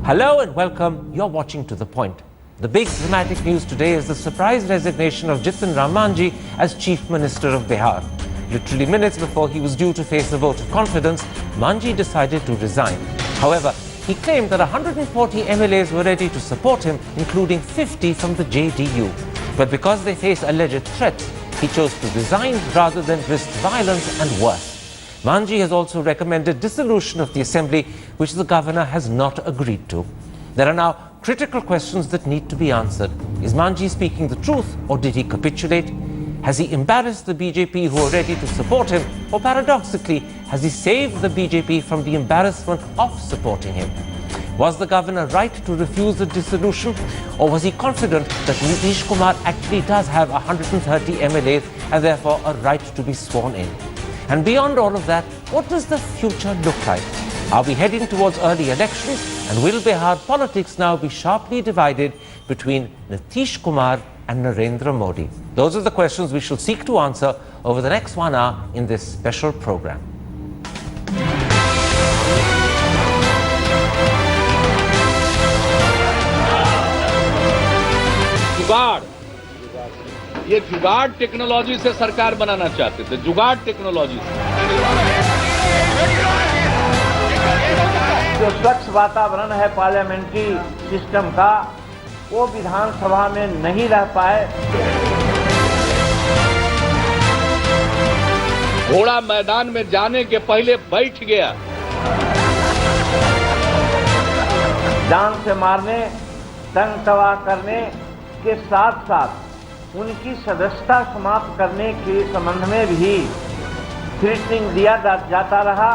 Hello and welcome. You're watching To The Point. The big dramatic news today is the surprise resignation of Jitin Ram Manjhi as Chief Minister of Bihar. Literally minutes before he was due to face a vote of confidence, Manjhi decided to resign. However, he claimed that 140 MLAs were ready to support him, including 50 from the JDU. But because they face alleged threats, he chose to resign rather than risk violence and worse. Manjhi has also recommended dissolution of the assembly, which the governor has not agreed to. There are now critical questions that need to be answered. Is Manjhi speaking the truth, or did he capitulate? Has he embarrassed the BJP who are ready to support him, or paradoxically, has he saved the BJP from the embarrassment of supporting him? Was the governor right to refuse the dissolution, or was he confident that Nitish Kumar actually does have 130 MLAs and therefore a right to be sworn in? And beyond all of that, what does the future look like? Are we heading towards early elections, and will Bihar politics now be sharply divided between Nitish Kumar and Narendra Modi? Those are the questions we shall seek to answer over the next 1 hour in this special program. जुगाड़, ये जुगाड़ technology से सरकार बनाना चाहते थे, जुगाड़ technology से। जो स्वच्छ वातावरण है पार्लियामेंट्री सिस्टम का, वो विधानसभा में नहीं रह पाए। घोड़ा मैदान में जाने के पहले बैठ गया। जान से मारने, तंग तबाह करने के साथ साथ उनकी सदस्यता समाप्त करने के संबंध में भी थ्रेटनिंग दिया जाता रहा।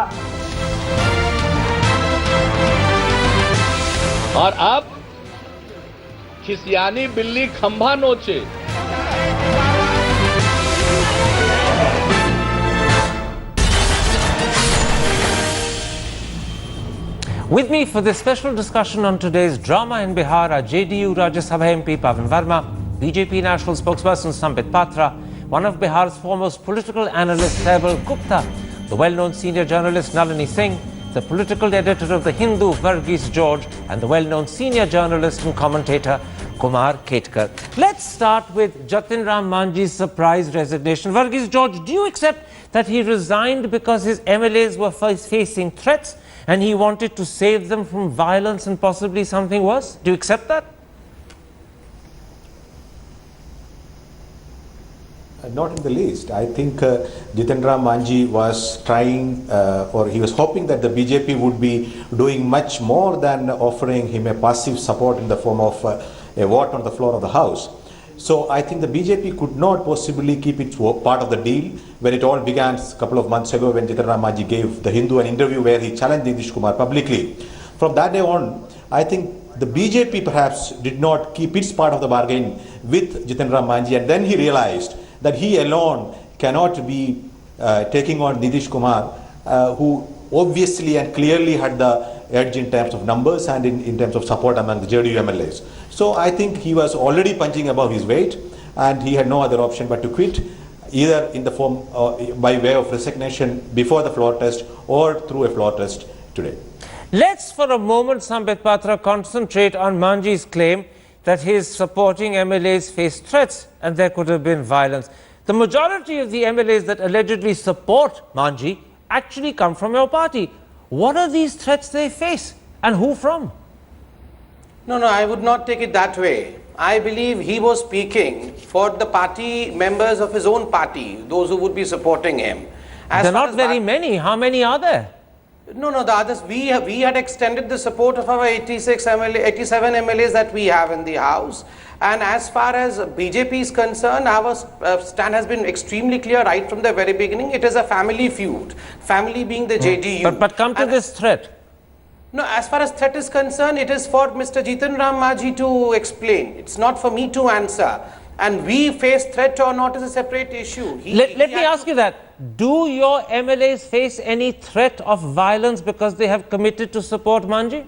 और अब खिसियानी बिल्ली खंभा नोचे। With me for this special discussion on today's drama in Bihar are JDU Rajya Sabha MP Pavan Verma, BJP National Spokesperson Sambit Patra, one of Bihar's foremost political analysts Thapar Gupta, the well-known senior journalist Nalini Singh, the political editor of The Hindu Varghese George, and the well-known senior journalist and commentator Kumar Ketkar. Let's start with Jitin Ram Manjhi's surprise resignation. Varghese George, do you accept that he resigned because his MLAs were facing threats and he wanted to save them from violence and possibly something worse? Do you accept that? Not in the least. I think Jitin Ram Manjhi was trying or he was hoping that the BJP would be doing much more than offering him a passive support in the form of a vote on the floor of the House. So I think the BJP could not possibly keep its part of the deal when it all began a couple of months ago when Jitin Ram Manjhi gave The Hindu an interview where he challenged Nitish Kumar publicly. From that day on, I think the BJP perhaps did not keep its part of the bargain with Jitin Ram Manjhi, and then he realized that he alone cannot be taking on Nitish Kumar, who obviously and clearly had the edge in terms of numbers and in terms of support among the JDU MLAs. So I think he was already punching above his weight, and he had no other option but to quit, either in the form by way of resignation before the floor test or through a floor test today. Let's for a moment, Sambit Patra, concentrate on Manjhi's claim that his supporting MLAs faced threats and there could have been violence. The majority of the MLAs that allegedly support Manjhi actually come from your party. What are these threats they face, and who from? No, I would not take it that way. I believe he was speaking for the party members of his own party, those who would be supporting him. There are not very many. How many are there? No, the others, we had extended the support of our 87 MLAs that we have in the House. And as far as BJP is concerned, our stand has been extremely clear right from the very beginning. It is a family feud, family being the JDU. But come to this threat. No, as far as threat is concerned, it is for Mr. Jitin Ram Manjhi to explain. It's not for me to answer. And we face threat or not is a separate issue. Let me ask you that. Do your MLAs face any threat of violence because they have committed to support Manjhi?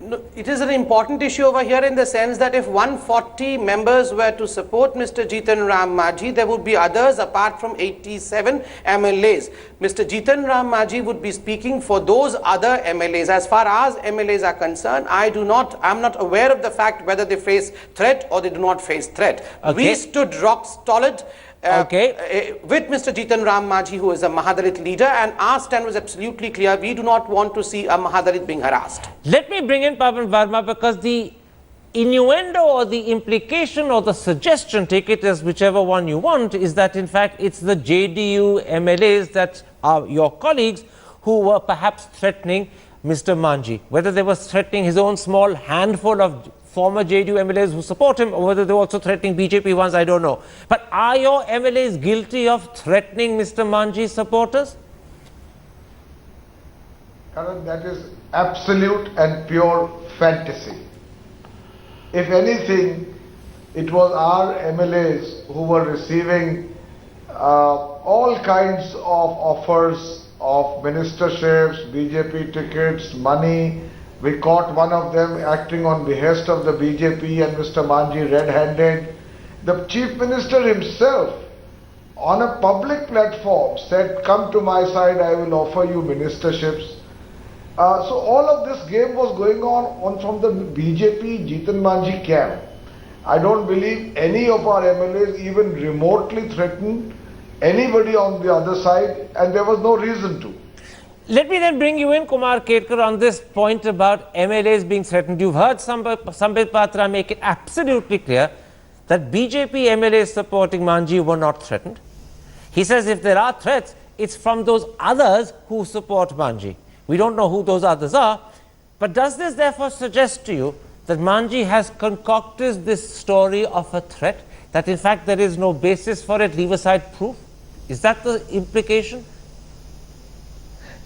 No, it is an important issue over here in the sense that if 140 members were to support Mr. Jitan Ram Manjhi, there would be others apart from 87 MLAs. Mr. Jitan Ram Manjhi would be speaking for those other MLAs. As far as MLAs are concerned, I am not aware of the fact whether they face threat or they do not face threat. Okay. We stood rock solid with Mr. Jitan Ram Manjhi, who is a Mahadalit leader, and our stand was absolutely clear. We do not want to see a Mahadalit being harassed. Let me bring in Pavan Verma, because the innuendo or the implication or the suggestion, take it as whichever one you want, is that in fact it's the JDU MLAs that are your colleagues who were perhaps threatening Mr. Manjhi. Whether they were threatening his own small handful of former JDU MLAs who support him, or whether they were also threatening BJP ones, I don't know. But are your MLAs guilty of threatening Mr. Manjhi's supporters? Karan, that is absolute and pure fantasy. If anything, it was our MLAs who were receiving all kinds of offers of ministerships, BJP tickets, money. We caught one of them acting on behest of the BJP and Mr. Manjhi red-handed. The Chief Minister himself on a public platform said, "Come to my side, I will offer you ministerships." So all of this game was going on from the BJP Jitan Manjhi camp. I don't believe any of our MLAs even remotely threatened anybody on the other side, and there was no reason to. Let me then bring you in, Kumar Ketkar, on this point about MLAs being threatened. You've heard Sambit Patra make it absolutely clear that BJP MLAs supporting Manjhi were not threatened. He says if there are threats, it's from those others who support Manjhi. We don't know who those others are, but does this therefore suggest to you that Manjhi has concocted this story of a threat, that in fact there is no basis for it, leave aside proof? Is that the implication?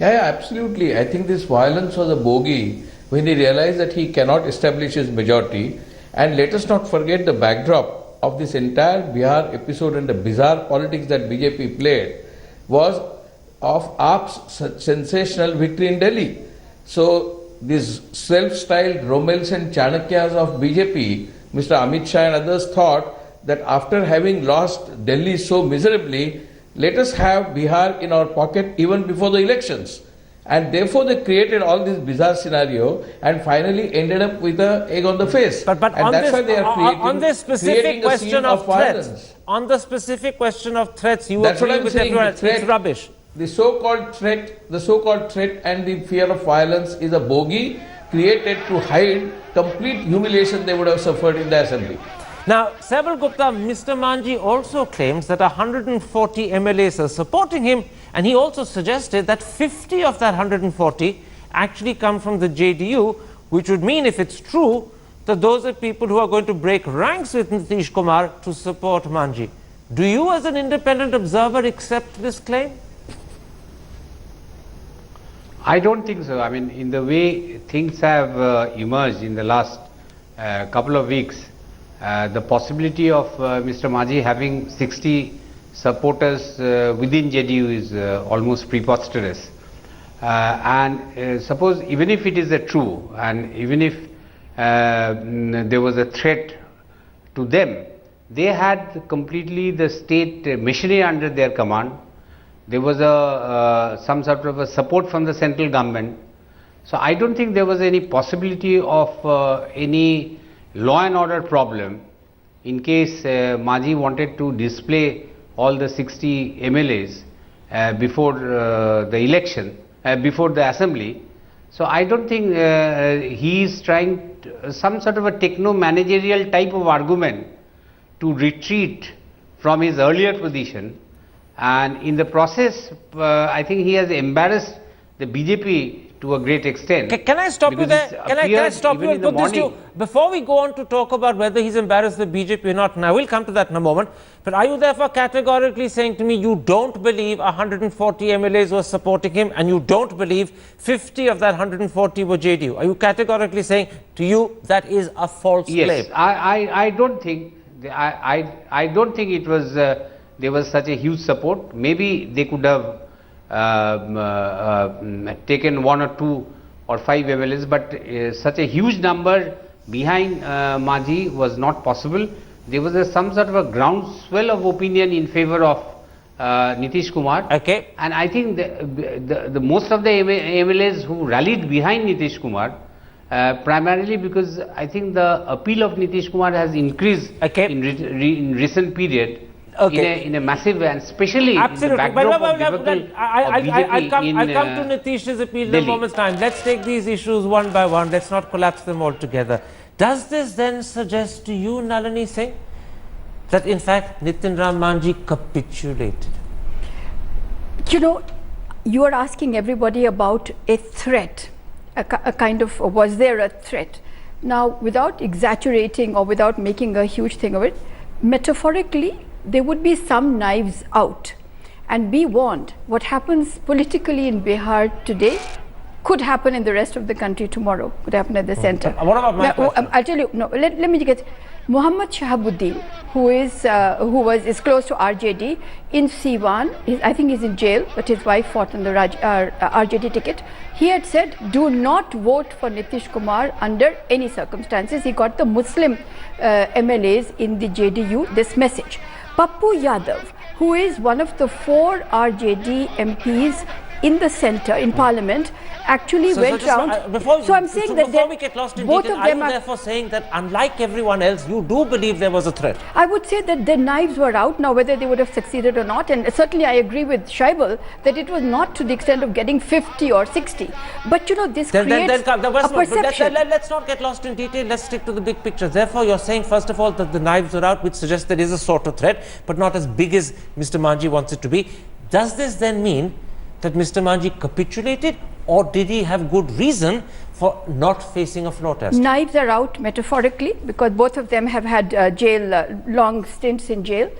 Yeah, absolutely. I think this violence was a bogey when he realized that he cannot establish his majority. And let us not forget the backdrop of this entire Bihar episode and the bizarre politics that BJP played was of AAP's sensational victory in Delhi. So these self-styled Romels and Chanakyas of BJP, Mr. Amit Shah and others thought that after having lost Delhi so miserably, let us have Bihar in our pocket even before the elections. And therefore they created all this bizarre scenario and finally ended up with an egg on the face. But and on, that's this, why they are creating, on this specific question of threats, violence. On the specific question of threats, you That's agree what I'm with saying, everyone else. It's rubbish. The so-called threat and the fear of violence is a bogey created to hide complete humiliation they would have suffered in the assembly. Now, Saibal Gupta, Mr. Manjhi also claims that 140 MLAs are supporting him, and he also suggested that 50 of that 140 actually come from the JDU, which would mean, if it's true, that those are people who are going to break ranks with Nitish Kumar to support Manjhi. Do you, as an independent observer, accept this claim? I don't think so. I mean, in the way things have emerged in the last couple of weeks, the possibility of Mr. Manjhi having 60 supporters within JDU is almost preposterous. Suppose even if it is true, and even if there was a threat to them, they had completely the state machinery under their command. There was some sort of a support from the central government. So I don't think there was any possibility of any law and order problem in case Manjhi wanted to display all the 60 MLAs before the election, before the assembly. So I don't think he is trying some sort of a techno-managerial type of argument to retreat from his earlier position, and in the process I think he has embarrassed the BJP to a great extent. Can I stop you there? Can I stop you and put this to you? Before we go on to talk about whether he's embarrassed the BJP or not, and I will come to that in a moment, but are you therefore categorically saying to me you don't believe 140 MLAs were supporting him, and you don't believe 50 of that 140 were JDU? Are you categorically saying to you that is a false claim? Yes, I don't think I don't think it was there was such a huge support. Maybe they could have taken 1 or 2 or 5 MLAs, but such a huge number behind Manjhi was not possible. There was some sort of a groundswell of opinion in favor of Nitish Kumar. Okay. And I think the most of the MLAs who rallied behind Nitish Kumar, primarily because I think the appeal of Nitish Kumar has increased in recent period. Okay. In a massive, and especially absolutely. in the backdrop of debacle I'll come to Nitish's appeal in a moment's time. Let's take these issues one by one. Let's not collapse them all together. Does this then suggest to you, Nalini Singh, that in fact Nitin Ram Manjhi capitulated? You know, you are asking everybody about a threat, a kind of, was there a threat? Now, without exaggerating or without making a huge thing of it, metaphorically, there would be some knives out. And be warned, what happens politically in Bihar today could happen in the rest of the country tomorrow, could happen at the center. What about my question? I'll tell you, no, let me get Muhammad Shahabuddin, who is close to RJD in Siwan. I think he's in jail, but his wife fought on the RJD ticket. He had said, do not vote for Nitish Kumar under any circumstances. He got the Muslim MLAs in the JDU this message. Pappu Yadav, who is one of the 4 RJD MPs in the centre, in Parliament, actually went round. So I'm saying that before we get lost in both detail, of them are you therefore saying that unlike everyone else, you do believe there was a threat? I would say that the knives were out. Now, whether they would have succeeded or not, and certainly I agree with Shaibal that it was not to the extent of getting 50 or 60. But you know, this creates a perception. Let's not get lost in detail. Let's stick to the big picture. Therefore, you're saying, first of all, that the knives were out, which suggests there is a sort of threat, but not as big as Mr. Manjhi wants it to be. Does this then mean that Mr. Manjhi capitulated, or did he have good reason for not facing a floor test? Knives are out metaphorically, because both of them have had long stints in jail.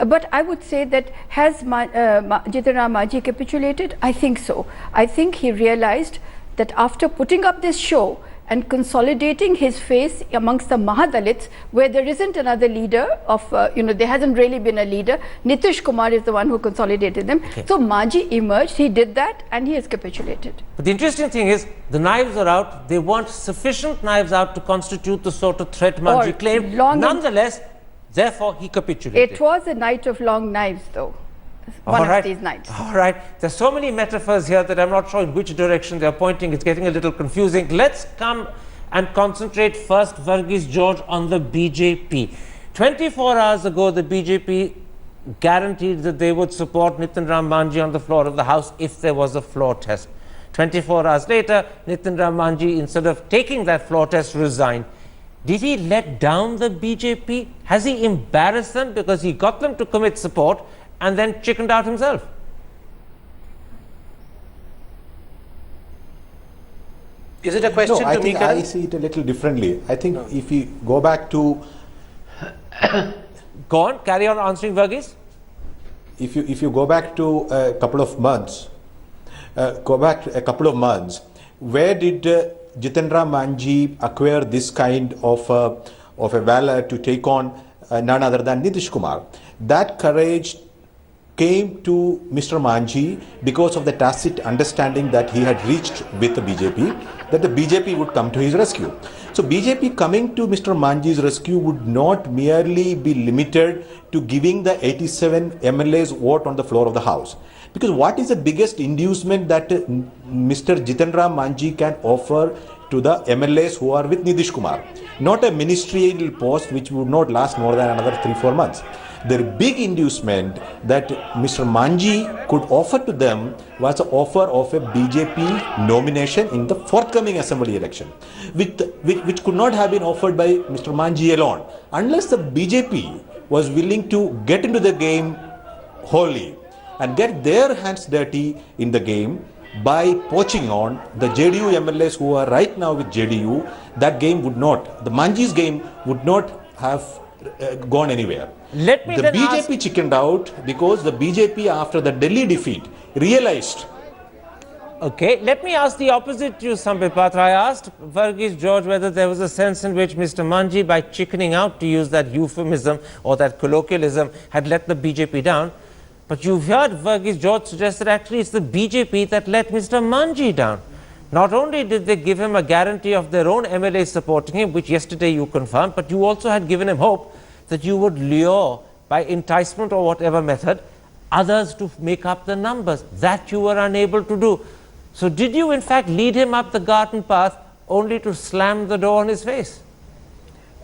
But I would say that has Nitin Ram Manjhi capitulated? I think so. I think he realized that after putting up this show and consolidating his face amongst the Mahadalits, where there isn't another leader of, there hasn't really been a leader. Nitish Kumar is the one who consolidated them. Okay. So Manjhi emerged, he did that, and he has capitulated. But the interesting thing is, the knives are out. They weren't sufficient knives out to constitute the sort of threat Manjhi claimed. Nonetheless, therefore, he capitulated. It was a night of long knives, though. One of these nights. All right. There's so many metaphors here that I'm not sure in which direction they're pointing. It's getting a little confusing. Let's come and concentrate first, Verghese George, on the BJP. 24 hours ago, the BJP guaranteed that they would support Nitin Ram Manjhi on the floor of the House if there was a floor test. 24 hours later, Nitin Ram Manjhi, instead of taking that floor test, resigned. Did he let down the BJP? Has he embarrassed them because he got them to commit support and then chickened out himself? Is it a question no, to me, Karan? I see it a little differently. I think if we go back to... Go on, carry on answering, Verghese. If you go back to a couple of months, where did Jitendra Manjhi acquire this kind of a valor to take on none other than Nitish Kumar? That courage came to Mr. Manjhi because of the tacit understanding that he had reached with the BJP, that the BJP would come to his rescue. So BJP coming to Mr. Manjhi's rescue would not merely be limited to giving the 87 MLAs vote on the floor of the House. Because what is the biggest inducement that Mr. Jitendra Manjhi can offer to the MLAs who are with Nitish Kumar? Not a ministerial post which would not last more than another 3-4 months. The big inducement that Mr. Manjhi could offer to them was the offer of a BJP nomination in the forthcoming assembly election, which could not have been offered by Mr. Manjhi alone, unless the BJP was willing to get into the game wholly and get their hands dirty in the game by poaching on the JDU MLAs who are right now with JDU. That game would not, the Manjhi's game would not have gone anywhere. The BJP chickened out because the BJP, after the Delhi defeat, realized. Okay, let me ask the opposite to you, Sambit Patra. I asked Verghese George whether there was a sense in which Mr. Manjhi, by chickening out, to use that euphemism or that colloquialism, had let the BJP down. But you've heard Verghese George suggest that actually it's the BJP that let Mr. Manjhi down. not only did they give him a guarantee of their own MLAs supporting him, which yesterday you confirmed, but you also had given him hope that you would lure, by enticement or whatever method, others to make up the numbers. That you were unable to do. So did you in fact lead him up the garden path only to slam the door on his face?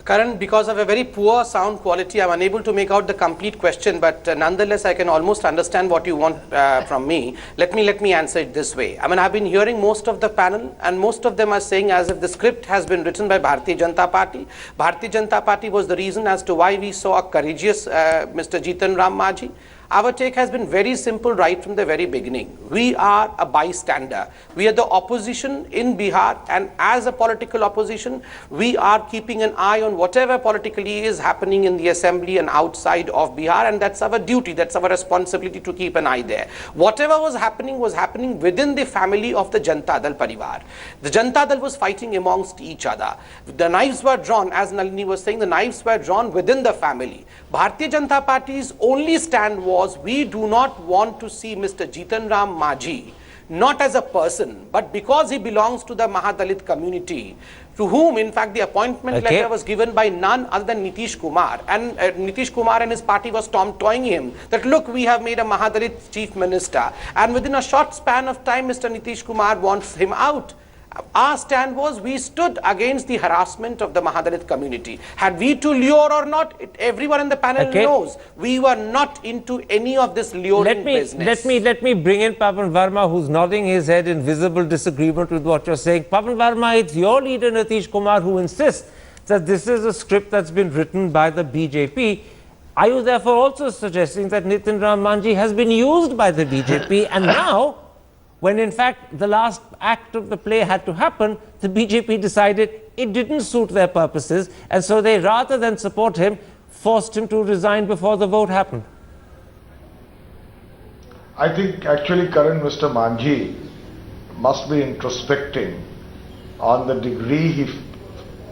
Karan, because of a very poor sound quality, I'm unable to make out the complete question, but nonetheless, I can almost understand what you want from me. Let me answer it this way. I mean, I've been hearing most of the panel, and most of them are saying as if the script has been written by Bharatiya Janata Party. Bharatiya Janata Party was the reason as to why we saw a courageous Mr. Jitan Ram Manjhi. Our take has been very simple right from the very beginning. We are a bystander. We are the opposition in Bihar, and as a political opposition, we are keeping an eye on whatever politically is happening in the assembly and outside of Bihar, and that's our duty, that's our responsibility to keep an eye there. Whatever was happening within the family of the Janata Dal Parivar. The Janata Dal was fighting amongst each other. The knives were drawn, as Nalini was saying, the knives were drawn within the family. Bharatiya Janata Party's only stand was we do not want to see Mr. Jitan Ram Manjhi not as a person, but because he belongs to the Mahadalit community, to whom in fact the appointment letter was given by none other than Nitish Kumar, and Nitish Kumar and his party was toying him that look, we have made a Mahadalit chief minister, and within a short span of time Mr. Nitish Kumar wants him out. Our stand was we stood against the harassment of the Mahadalit community. Had we to lure or not, everyone in the panel knows we were not into any of this luring business. Let me bring in Pavan Verma, who's nodding his head in visible disagreement with what you're saying. Pavan Verma, it's your leader Nitish Kumar who insists that this is a script that's been written by the BJP. Are you therefore also suggesting that Jitan Ram Manjhi has been used by the BJP and now, when in fact the last act of the play had to happen, the BJP decided it didn't suit their purposes, and so they, rather than support him, forced him to resign before the vote happened? I think actually Karan, Mr. Manjhi must be introspecting on the degree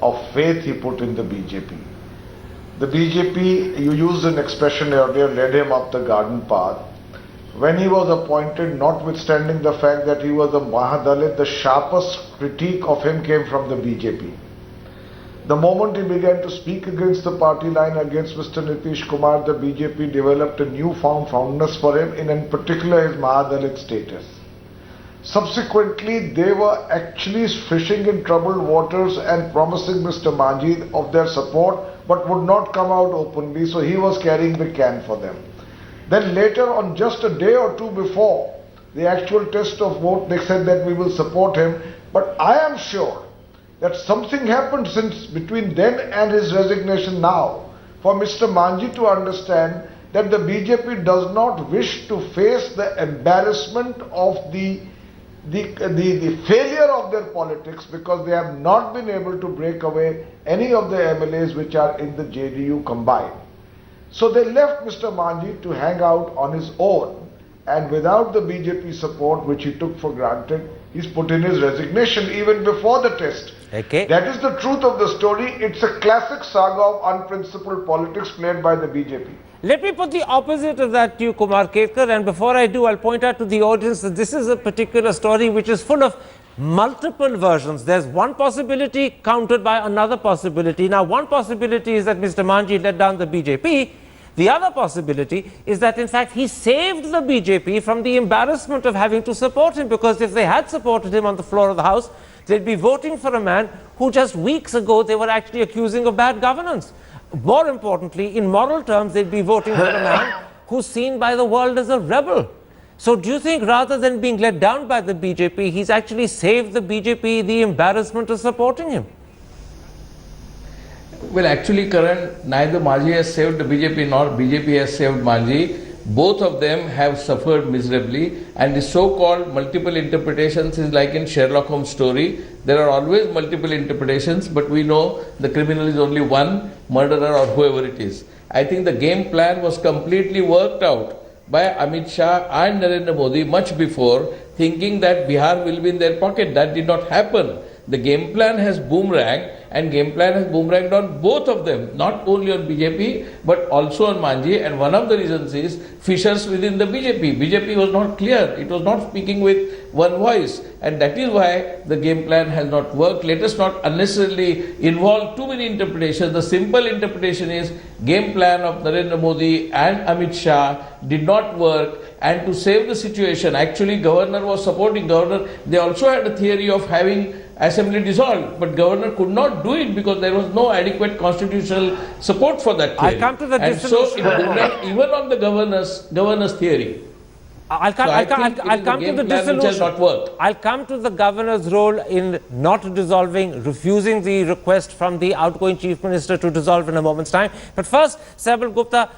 of faith he put in the BJP. The BJP, you used an expression earlier, led him up the garden path. When he was appointed, notwithstanding the fact that he was a Mahadalit, the sharpest critique of him came from the BJP. The moment he began to speak against the party line, against Mr. Nitish Kumar, the BJP developed a newfound fondness for him, in particular his Mahadalit status. Subsequently, they were actually fishing in troubled waters and promising Mr. Manjhi of their support, but would not come out openly, so he was carrying the can for them. Then later on, just a day or two before the actual test of vote, they said that we will support him. But I am sure that something happened since between then and his resignation now for Mr. Manjhi to understand that the BJP does not wish to face the embarrassment of the failure of their politics, because they have not been able to break away any of the MLAs which are in the JDU combined. So they left Mr. Manjhi to hang out on his own, and without the BJP support, which he took for granted, he's put in his resignation even before the test. That is the truth of the story. It's a classic saga of unprincipled politics played by the BJP. Let me put the opposite of that to you, Kumar Ketkar, and before I do, I'll point out to the audience that this is a particular story which is full of multiple versions. There's one possibility countered by another possibility. Now, one possibility is that Mr. Manjhi let down the BJP. The other possibility is that, in fact, he saved the BJP from the embarrassment of having to support him, because if they had supported him on the floor of the House, they'd be voting for a man who just weeks ago they were actually accusing of bad governance. More importantly, in moral terms, they'd be voting for a man who's seen by the world as a rebel. So do you think rather than being let down by the BJP, he's actually saved the BJP the embarrassment of supporting him? Well, actually, Karan, neither Manjhi has saved the BJP nor BJP has saved Manjhi. Both of them have suffered miserably, and the so-called multiple interpretations is like in Sherlock Holmes' story. There are always multiple interpretations, but we know the criminal is only one, murderer or whoever it is. I think the game plan was completely worked out by Amit Shah and Narendra Modi much before, thinking that Bihar will be in their pocket. That did not happen. the game plan has boomeranged, and game plan has boomeranged on both of them, not only on BJP but also on Manjhi. And one of the reasons is fissures within the BJP. BJP was not clear, it was not speaking with one voice, and that is why the game plan has not worked. Let us not unnecessarily involve too many interpretations. The simple interpretation is game plan of Narendra Modi and Amit Shah did not work, and to save the situation, actually governor was supporting governor. They also had a theory of having assembly dissolved, but governor could not do it because there was no adequate constitutional support for that theory. I come to the and so it boomeranged even on the governor's theory. I'll come to the dissolution. I'll come to the governor's role in not dissolving, refusing the request from the outgoing chief minister to dissolve in a moment's time. But first, Saibal Gupta,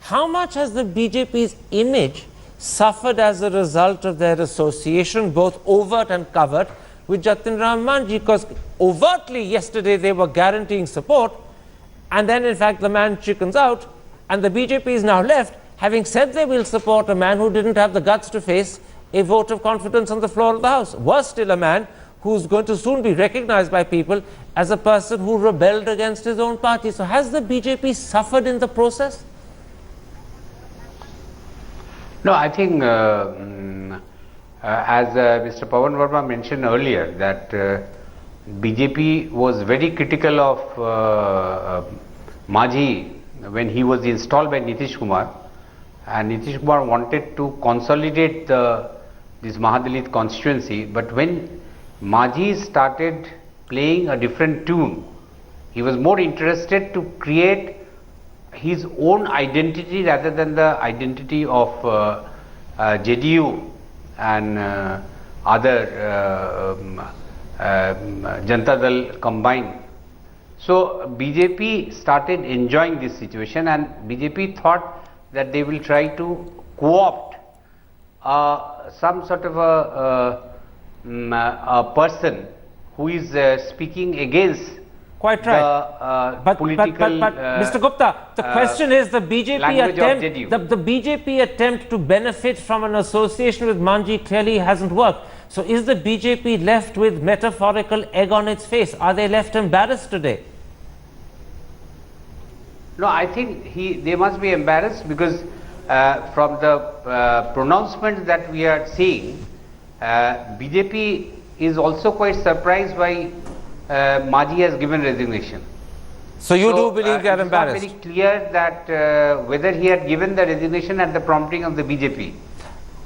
how much has the BJP's image suffered as a result of their association, both overt and covert, with Jatin Ram Manjhi? Because overtly yesterday they were guaranteeing support, and then in fact the man chickens out, and the BJP is now left having said they will support a man who didn't have the guts to face a vote of confidence on the floor of the House. Worse still, a man who's going to soon be recognized by people as a person who rebelled against his own party. So has the BJP suffered in the process? No, I think as Mr. Pawan Verma mentioned earlier, that BJP was very critical of Manjhi when he was installed by Nitish Kumar, and Nitish Kumar wanted to consolidate this Mahadalit constituency. But when Manjhi started playing a different tune, he was more interested to create his own identity rather than the identity of JDU and other Janata Dal combined. So BJP started enjoying this situation, and BJP thought that they will try to co-opt some sort of a person who is speaking against quite right. But Mr. Gupta, the question is the BJP attempt to benefit from an association with Manjhi clearly hasn't worked. So is the BJP left with metaphorical egg on its face? Are they left embarrassed today? No, I think they must be embarrassed because from the pronouncements that we are seeing, BJP is also quite surprised by Manjhi has given resignation. So you do believe they are embarrassed? It's not very clear that whether he had given the resignation at the prompting of the BJP.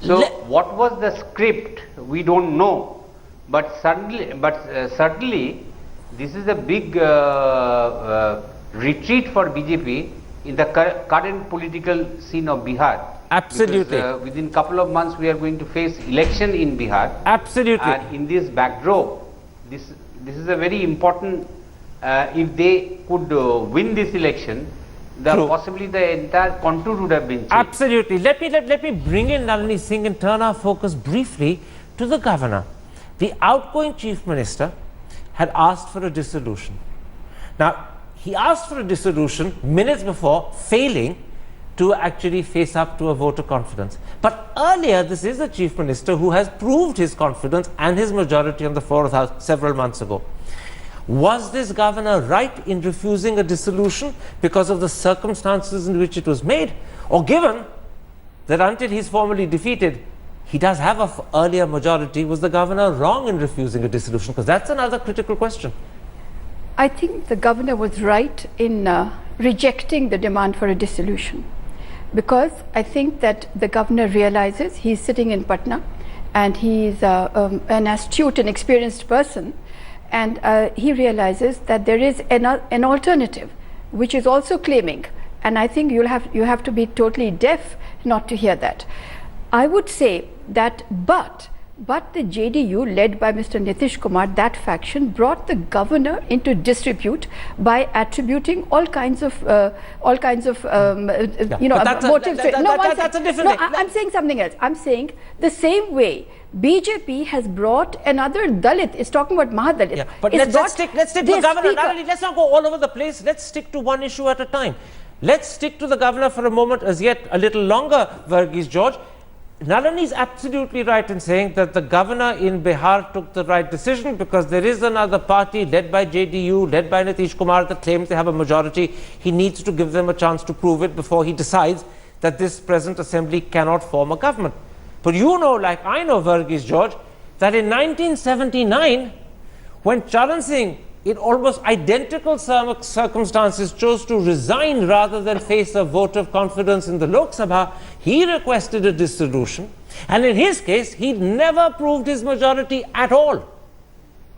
So what was the script, we don't know. But certainly this is a big retreat for BJP in the current political scene of Bihar. Absolutely. Because, within a couple of months we are going to face election in Bihar. Absolutely. And in this backdrop, this is a very important, if they could win this election, possibly the entire contour would have been changed. Absolutely. Let me bring in Nalini Singh and turn our focus briefly to the governor. The outgoing chief minister had asked for a dissolution. Now, he asked for a dissolution minutes before failing to actually face up to a vote of confidence. But earlier, this is a chief minister who has proved his confidence and his majority on the floor of the House several months ago. Was this governor right in refusing a dissolution because of the circumstances in which it was made? Or given that until he's formally defeated, he does have an earlier majority, was the governor wrong in refusing a dissolution? Because that's another critical question. I think the governor was right in rejecting the demand for a dissolution, because I think that the governor realizes he's sitting in Patna and he's an astute and experienced person, and he realizes that there is an alternative which is also claiming, and I think you have to be totally deaf not to hear that. I would say that but the JDU led by Mr. Nitish Kumar, that faction, brought the governor into disrepute by attributing all kinds of motives. That's a different thing. I'm saying something else. I'm saying the same way BJP has brought another Dalit, is talking about Mahadalit. Yeah, but let's stick to the governor. Let's not go all over the place. Let's stick to one issue at a time. Let's stick to the governor for a moment, as yet a little longer, Varghese George. Nalini is absolutely right in saying that the governor in Bihar took the right decision, because there is another party led by JDU, led by Nitish Kumar, that claims they have a majority. He needs to give them a chance to prove it before he decides that this present assembly cannot form a government. But you know, like I know, Varghese George, that in 1979, when Charan Singh, in almost identical circumstances, chose to resign rather than face a vote of confidence in the Lok Sabha, he requested a dissolution. And in his case, he never proved his majority at all.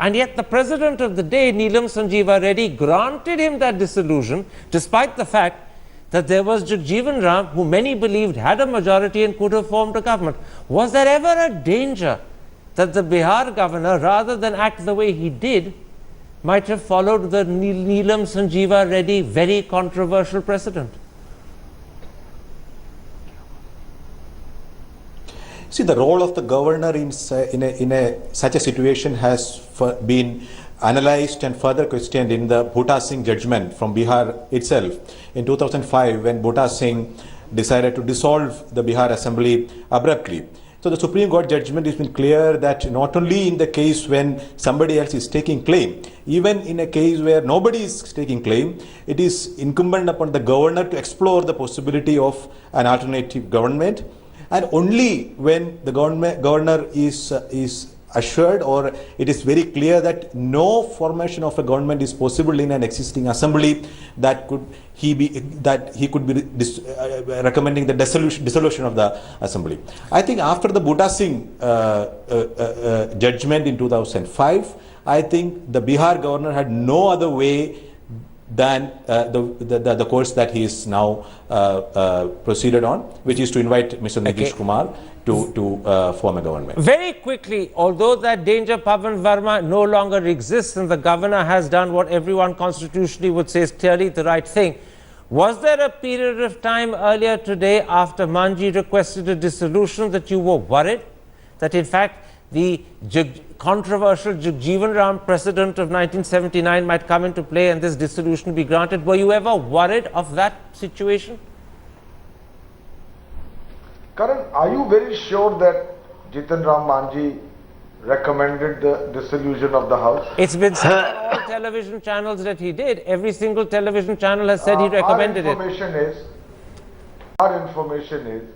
And yet the president of the day, Neelam Sanjeeva Reddy, granted him that dissolution, despite the fact that there was Jagjeevan Ram, who many believed had a majority and could have formed a government. Was there ever a danger that the Bihar governor, rather than act the way he did, might have followed the Neelam Sanjeeva Reddy very controversial precedent? See, the role of the governor in such a situation has been analyzed and further questioned in the Bhutta Singh judgment from Bihar itself in 2005, when Bhutta Singh decided to dissolve the Bihar Assembly abruptly. So the Supreme Court judgment has been clear that not only in the case when somebody else is taking claim, even in a case where nobody is taking claim, it is incumbent upon the governor to explore the possibility of an alternative government, and only when the governor is assured, or it is very clear that no formation of a government is possible in an existing assembly, that he could be recommending the dissolution of the assembly. I think after the Bhutta Singh judgment in 2005, I think the Bihar governor had no other way than the course that he is now proceeded on, which is to invite Mr. Nitish Kumar to form a government. Very quickly, although that danger, Pavan Verma, no longer exists and the governor has done what everyone constitutionally would say is clearly the right thing, was there a period of time earlier today after Manjhi requested a dissolution that you were worried that in fact the controversial Jagjeevan Ram precedent of 1979 might come into play and this dissolution be granted? Were you ever worried of that situation? Karan, are you very sure that Jitan Ram Manjhi recommended the dissolution of the House? It's been said on all television channels that he did. Every single television channel has said he recommended it. Our information is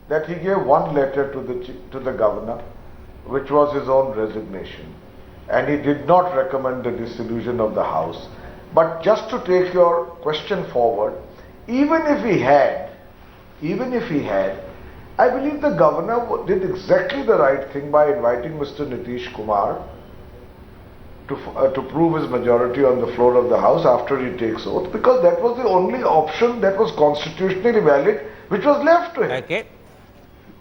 that he gave one letter to the governor, which was his own resignation, and he did not recommend the dissolution of the House. But just to take your question forward, even if he had, I believe the governor did exactly the right thing by inviting Mr. Nitish Kumar to prove his majority on the floor of the House after he takes oath, because that was the only option that was constitutionally valid, which was left to him. Okay.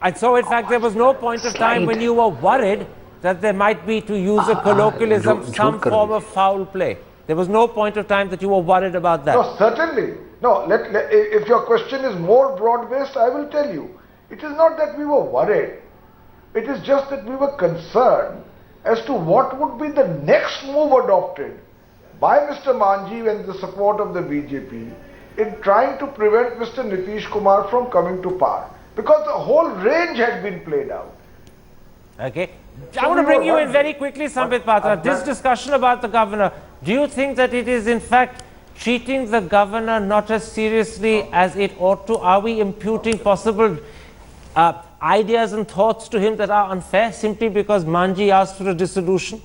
And so, in fact, there was no point of time when you were worried that there might be, to use a colloquialism, some form of foul play. There was no point of time that you were worried about that. No, certainly. No, if your question is more broad-based, I will tell you. It is not that we were worried. It is just that we were concerned as to what would be the next move adopted by Mr. Manjhi and the support of the BJP in trying to prevent Mr. Nitish Kumar from coming to power. Because the whole range had been played out. Okay. I want to bring you in very quickly, Sambit Patra. This discussion about the governor, do you think that it is in fact treating the governor not as seriously as it ought to? Are we imputing possible ideas and thoughts to him that are unfair simply because Manjhi asked for a dissolution?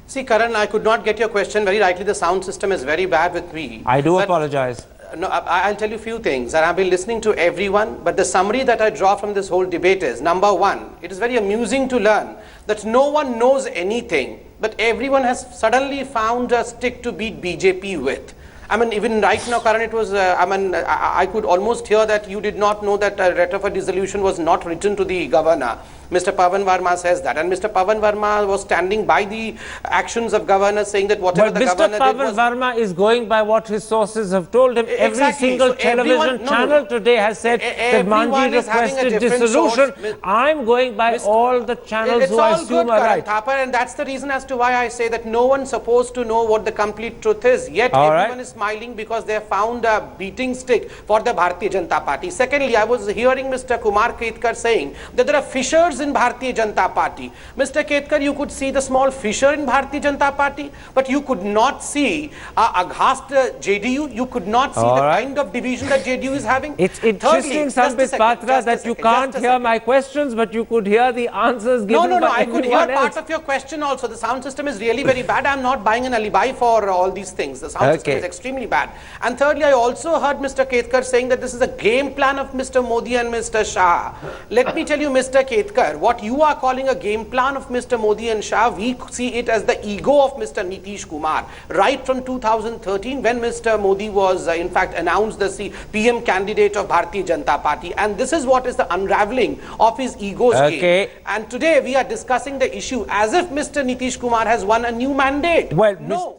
See, Karan, I could not get your question. Very rightly, the sound system is very bad with me. I do apologize. No, I'll tell you a few things, and I've been listening to everyone, but the summary that I draw from this whole debate is, number one, it is very amusing to learn that no one knows anything, but everyone has suddenly found a stick to beat BJP with. I mean, even right now, Karan, it was, I could almost hear that you did not know that a letter for dissolution was not written to the governor. Mr. Pavan Verma says that, and Mr. Pavan Verma was standing by the actions of governor, saying that whatever the governor did was... Mr. Pavan Verma is going by what his sources have told him. Every single television channel today has said that Manjhi requested dissolution. I'm going by all the channels who I assume are right. Thapar, and that's the reason as to why I say that no one's supposed to know what the complete truth is. Yet everyone is smiling because they have found a beating stick for the Bharatiya Janata Party. Secondly, I was hearing Mr. Kumar Ketkar saying that there are fissures in Bharatiya Janata Party. Mr. Ketkar, you could see the small fissure in Bharatiya Janata Party, but you could not see a aghast JDU. You could not see kind of division that JDU is having. It's interesting, Sambit Patra, that you can't hear my questions, but you could hear the answers given by I could hear everyone else. part of your question also. The sound system is really very bad. I'm not buying an alibi for all these things. The sound system is extremely bad. And thirdly, I also heard Mr. Ketkar saying that this is a game plan of Mr. Modi and Mr. Shah. Let me tell you, Mr. Ketkar, what you are calling a game plan of Mr. Modi and Shah, we see it as the ego of Mr. Nitish Kumar. Right from 2013, when Mr. Modi was in fact announced as the PM candidate of Bharatiya Janata Party. And this is what is the unraveling of his ego's game. And today we are discussing the issue as if Mr. Nitish Kumar has won a new mandate. Well, no.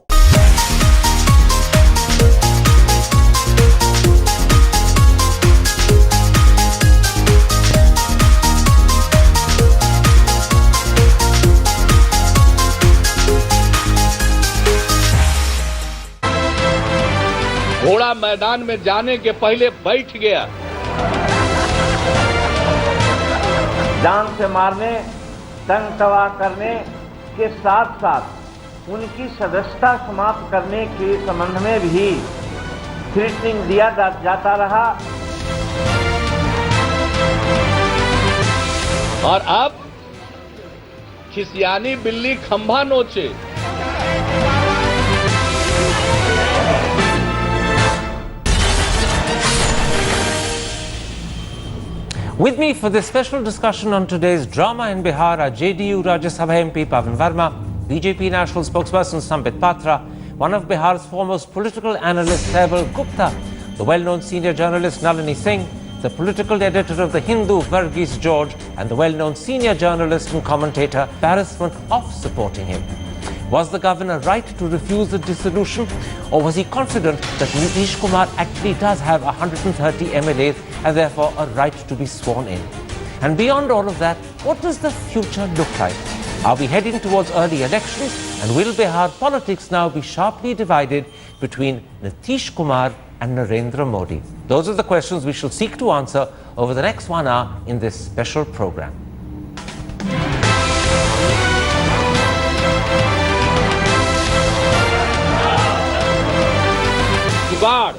घोड़ा मैदान में जाने के पहले बैठ गया। जान से मारने, तंग तबाह करने के साथ साथ उनकी सदस्यता समाप्त करने के संबंध में भी थ्रेटनिंग दिया जाता रहा। और अब खिसियानी बिल्ली खंभा नोचे। With me for this special discussion on today's drama in Bihar are JDU Rajya Sabha MP Pavan Verma, BJP National Spokesperson Sambit Patra, one of Bihar's foremost political analysts Thapar Gupta, the well-known senior journalist Nalini Singh, the political editor of The Hindu Verghese George, and the well-known senior journalist and commentator Paris went off supporting him. Was the governor right to refuse the dissolution, or was he confident that Nitish Kumar actually does have 130 MLAs and therefore a right to be sworn in? And beyond all of that, what does the future look like? Are we heading towards early elections, and will Bihar politics now be sharply divided between Nitish Kumar and Narendra Modi? Those are the questions we shall seek to answer over the next 1 hour in this special program. जुगाड़,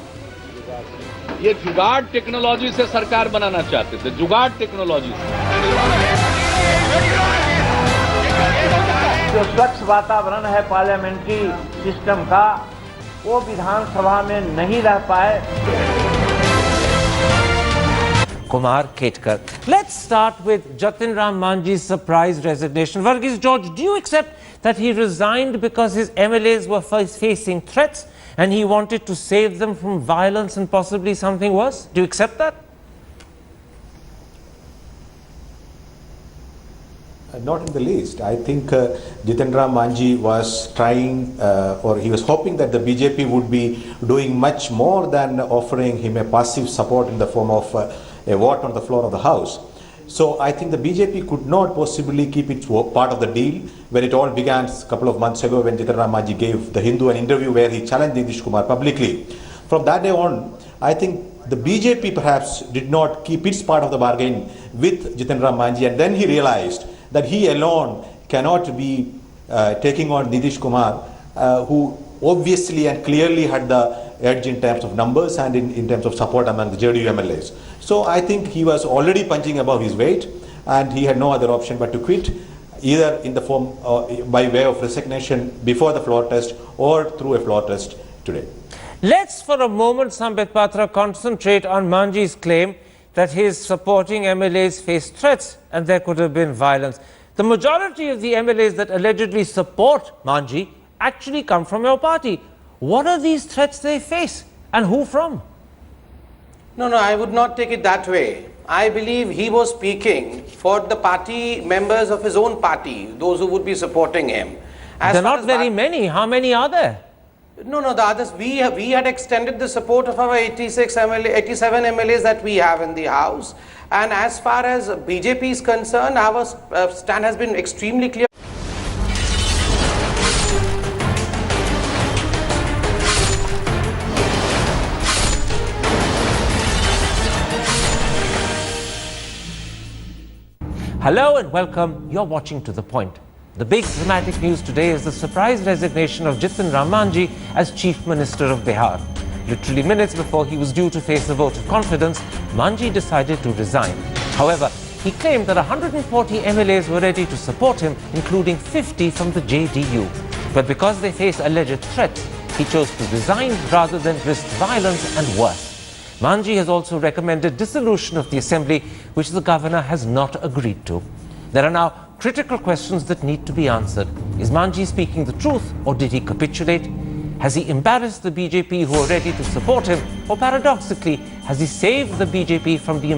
ये जुगाड़ technology से सरकार बनाना चाहते थे, जुगाड़ technology से। जो स्वच्छ वातावरण है पार्लियामेंट्री सिस्टम का, वो विधानसभा में नहीं रह पाए। Kumar Ketkar. Let's start with Jatin Ram Manjhi's surprise resignation. Verghese George, do you accept that he resigned because his MLAs were facing threats and he wanted to save them from violence and possibly something worse? Do you accept that? Not in the least. I think Jatin Ram Manjhi was trying or he was hoping that the BJP would be doing much more than offering him a passive support in the form of a vote on the floor of the House. So I think the BJP could not possibly keep its part of the deal when it all began a couple of months ago when Jatin Ram Manjhi gave The Hindu an interview where he challenged Nitish Kumar publicly. From that day on, I think the BJP perhaps did not keep its part of the bargain with Jatin Ram Manjhi, and then he realized that he alone cannot be taking on Nitish Kumar, who obviously and clearly had the edge in terms of numbers and in terms of support among the JDU MLAs. So I think he was already punching above his weight and he had no other option but to quit, either in the form by way of resignation before the floor test or through a floor test today. Let's for a moment, Sambit Patra, concentrate on Manjhi's claim that his supporting MLAs faced threats and there could have been violence. The majority of the MLAs that allegedly support Manjhi actually come from your party. What are these threats they face and who from? No, I would not take it that way. I believe he was speaking for the party members of his own party, those who would be supporting him. There are not very many. How many are there? No, the others, we had extended the support of our 87 MLAs that we have in the House. And as far as BJP is concerned, our stand has been extremely clear. Hello and welcome. You're watching To The Point. The big dramatic news today is the surprise resignation of Jitin Ram Manjhi as Chief Minister of Bihar. Literally minutes before he was due to face a vote of confidence, Manjhi decided to resign. However, he claimed that 140 MLAs were ready to support him, including 50 from the JDU. But because they face alleged threats, he chose to resign rather than risk violence and worse. Manjhi has also recommended dissolution of the assembly, which the governor has not agreed to. There are now critical questions that need to be answered. Is Manjhi speaking the truth, or did he capitulate? Has he embarrassed the BJP who are ready to support him, or paradoxically, has he saved the BJP from the